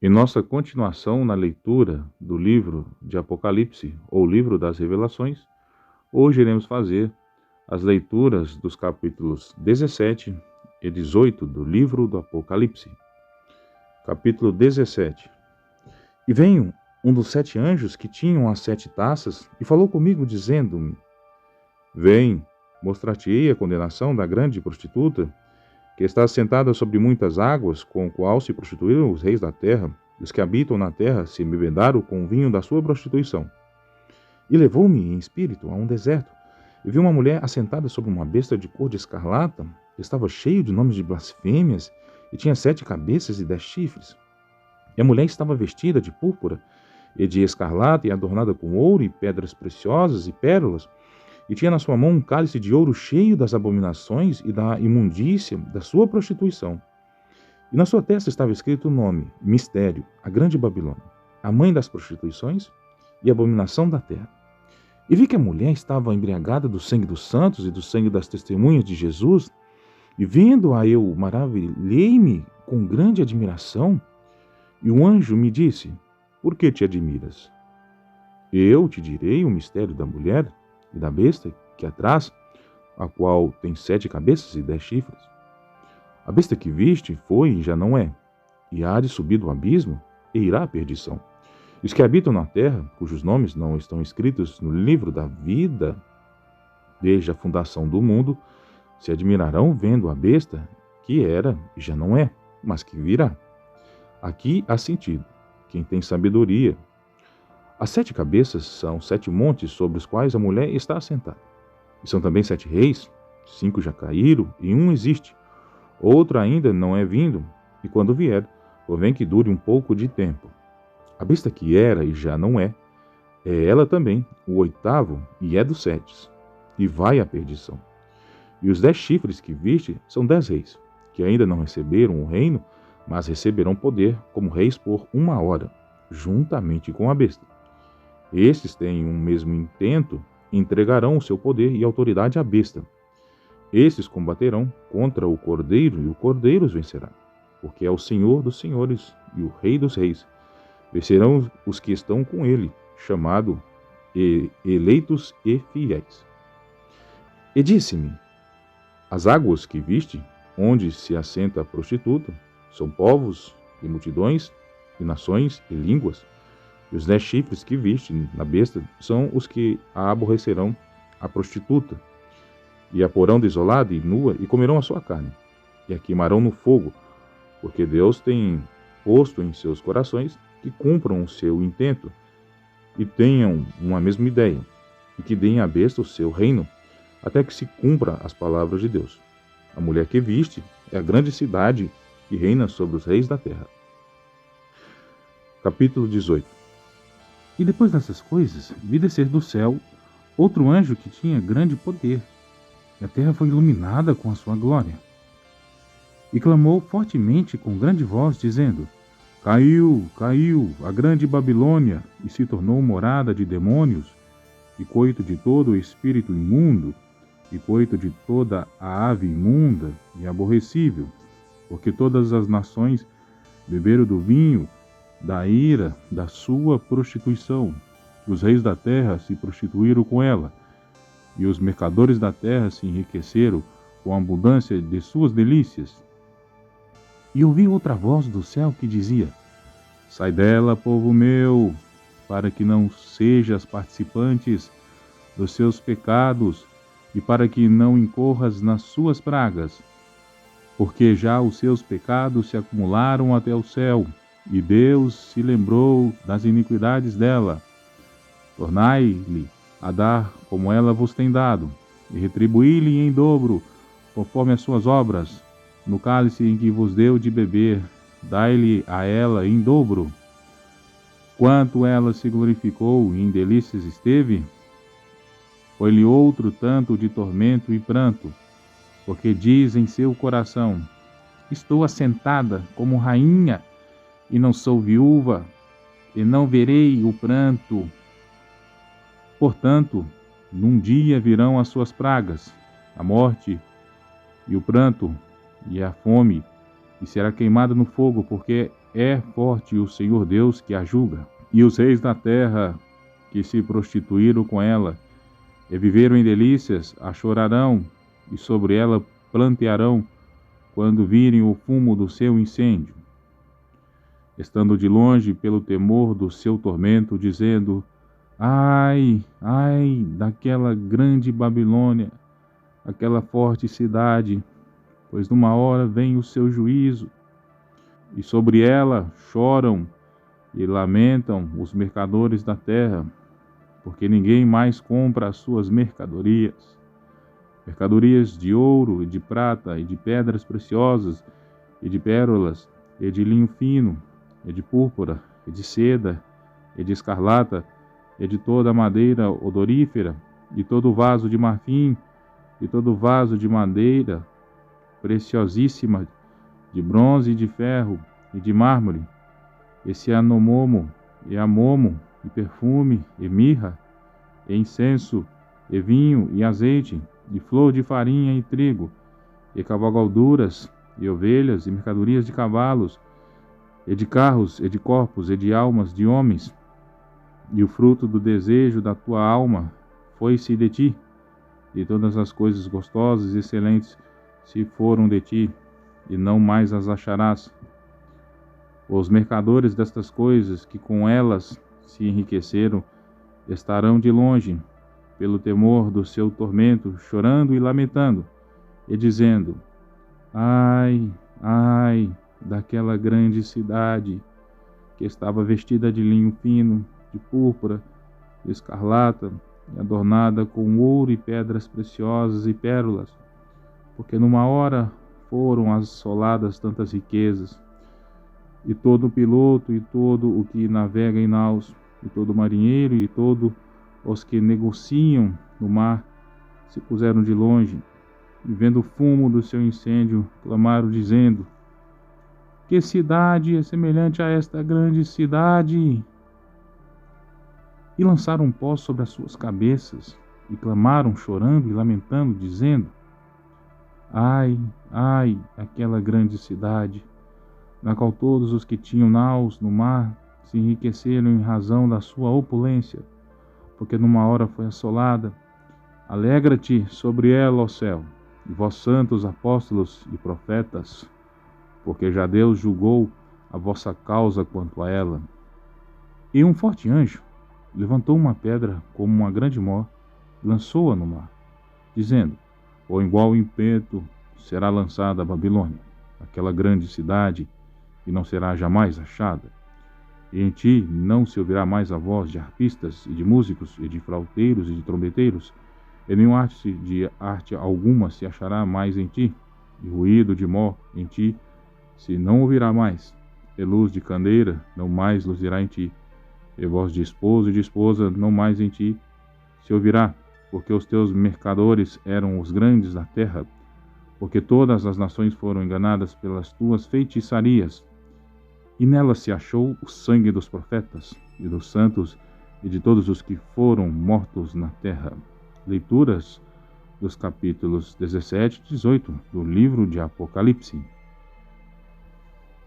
Em nossa continuação na leitura do livro de Apocalipse, ou livro das Revelações, hoje iremos fazer as leituras dos capítulos 17 e 18 do livro do Apocalipse. Capítulo 17. E veio um dos 7 anjos que tinham as 7 taças e falou comigo, dizendo-me: Vem, mostrar-te-ei a condenação da grande prostituta, que está sentada sobre muitas águas, com o qual se prostituíram os reis da terra, e os que habitam na terra se embebedaram com o vinho da sua prostituição. E levou-me em espírito a um deserto, e vi uma mulher assentada sobre uma besta de cor de escarlata, que estava cheio de nomes de blasfêmias, e tinha 7 cabeças e 10 chifres. E a mulher estava vestida de púrpura, e de escarlata, e adornada com ouro, e pedras preciosas, e pérolas, e tinha na sua mão um cálice de ouro cheio das abominações e da imundícia da sua prostituição. E na sua testa estava escrito o nome, Mistério, a Grande Babilônia, a mãe das prostituições e abominação da terra. E vi que a mulher estava embriagada do sangue dos santos e do sangue das testemunhas de Jesus, e vendo-a eu maravilhei-me com grande admiração, e o anjo me disse: Por que te admiras? Eu te direi o mistério da mulher e da besta que atrás, a qual tem 7 cabeças e 10 chifres. A besta que viste foi e já não é, e há de subir do abismo e irá à perdição. E os que habitam na terra, cujos nomes não estão escritos no livro da vida desde a fundação do mundo, se admirarão vendo a besta que era e já não é, mas que virá. Aqui há sentido. Quem tem sabedoria. As 7 cabeças são 7 montes sobre os quais a mulher está assentada. E são também 7 reis, 5 já caíram e um existe. Outro ainda não é vindo, e quando vier, convém que dure um pouco de tempo. A besta que era e já não é ela também, o 8º, e é dos 7, e vai à perdição. E os 10 chifres que viste são 10 reis, que ainda não receberam o reino, mas receberão poder como reis por 1 hora, juntamente com a besta. Estes têm um mesmo intento e entregarão o seu poder e autoridade à besta. Estes combaterão contra o Cordeiro, e o Cordeiro os vencerá, porque é o Senhor dos senhores e o Rei dos reis. Vencerão os que estão com ele, chamado eleitos e fiéis. E disse-me: As águas que viste, onde se assenta a prostituta, são povos e multidões e nações e línguas. E os 10 chifres que viste na besta são os que a aborrecerão, a prostituta, e a porão desolada e nua, e comerão a sua carne, e a queimarão no fogo, porque Deus tem posto em seus corações que cumpram o seu intento, e tenham uma mesma ideia, e que deem à besta o seu reino, até que se cumpra as palavras de Deus. A mulher que viste é a grande cidade que reina sobre os reis da terra. Capítulo 18. E depois dessas coisas, vi descer do céu outro anjo que tinha grande poder, e a terra foi iluminada com a sua glória. E clamou fortemente com grande voz, dizendo: Caiu, caiu a grande Babilônia, e se tornou morada de demônios, e coito de todo o espírito imundo, e coito de toda a ave imunda e aborrecível, porque todas as nações beberam do vinho da ira da sua prostituição. Os reis da terra se prostituíram com ela, e os mercadores da terra se enriqueceram com a abundância de suas delícias. E ouvi outra voz do céu que dizia: Sai dela, povo meu, para que não sejas participantes dos seus pecados, e para que não incorras nas suas pragas, porque já os seus pecados se acumularam até o céu, e Deus se lembrou das iniquidades dela. Tornai-lhe a dar como ela vos tem dado, e retribuí-lhe em dobro, conforme as suas obras. No cálice em que vos deu de beber, dai-lhe a ela em dobro. Quanto ela se glorificou e em delícias esteve, foi-lhe outro tanto de tormento e pranto, porque diz em seu coração: Estou assentada como rainha, e não sou viúva, e não verei o pranto. Portanto, num dia virão as suas pragas, a morte e o pranto e a fome, e será queimada no fogo, porque é forte o Senhor Deus que a julga. E os reis da terra que se prostituíram com ela e viveram em delícias, a chorarão e sobre ela plantearão quando virem o fumo do seu incêndio, estando de longe pelo temor do seu tormento, dizendo: ai, ai daquela grande Babilônia, aquela forte cidade, pois numa hora vem o seu juízo, e sobre ela choram e lamentam os mercadores da terra, porque ninguém mais compra as suas mercadorias. Mercadorias de ouro e de prata e de pedras preciosas e de pérolas e de linho fino e de púrpura e de seda e de escarlata e de toda a madeira odorífera e todo vaso de marfim e todo vaso de madeira preciosíssima, de bronze e de ferro e de mármore, e cianomomo e amomo e perfume e mirra e incenso e vinho e azeite e flor de farinha e trigo e cavalgaduras e ovelhas e mercadorias de cavalos e de carros e de corpos e de almas de homens, e o fruto do desejo da tua alma foi-se de ti, e todas as coisas gostosas e excelentes se foram de ti, e não mais as acharás. Os mercadores destas coisas que com elas se enriqueceram estarão de longe, pelo temor do seu tormento, chorando e lamentando, e dizendo: ai, ai, daquela grande cidade, que estava vestida de linho fino, de púrpura, de escarlata, e adornada com ouro e pedras preciosas e pérolas, porque numa hora foram assoladas tantas riquezas, e todo piloto, e todo o que navega em naus, e todo marinheiro, e todo os que negociam no mar, se puseram de longe, e vendo o fumo do seu incêndio, clamaram dizendo: que cidade é semelhante a esta grande cidade? E lançaram pó sobre as suas cabeças, e clamaram chorando e lamentando, dizendo: ai, ai, aquela grande cidade, na qual todos os que tinham naus no mar se enriqueceram em razão da sua opulência, porque numa hora foi assolada. Alegra-te sobre ela, ó céu, e vós santos apóstolos e profetas, porque já Deus julgou a vossa causa quanto a ela. E um forte anjo levantou uma pedra como uma grande mó e lançou-a no mar, dizendo: com igual ímpeto será lançada a Babilônia, aquela grande cidade, e não será jamais achada. E em ti não se ouvirá mais a voz de harpistas e de músicos e de flauteiros e de trombeteiros, e nenhuma arte alguma se achará mais em ti, e ruído de mó em ti se não ouvirá mais, e luz de candeira não mais luzirá em ti, e voz de esposo e de esposa não mais em ti se ouvirá, porque os teus mercadores eram os grandes da terra, porque todas as nações foram enganadas pelas tuas feitiçarias, e nela se achou o sangue dos profetas e dos santos e de todos os que foram mortos na terra. Leituras dos capítulos 17 e 18 do livro de Apocalipse.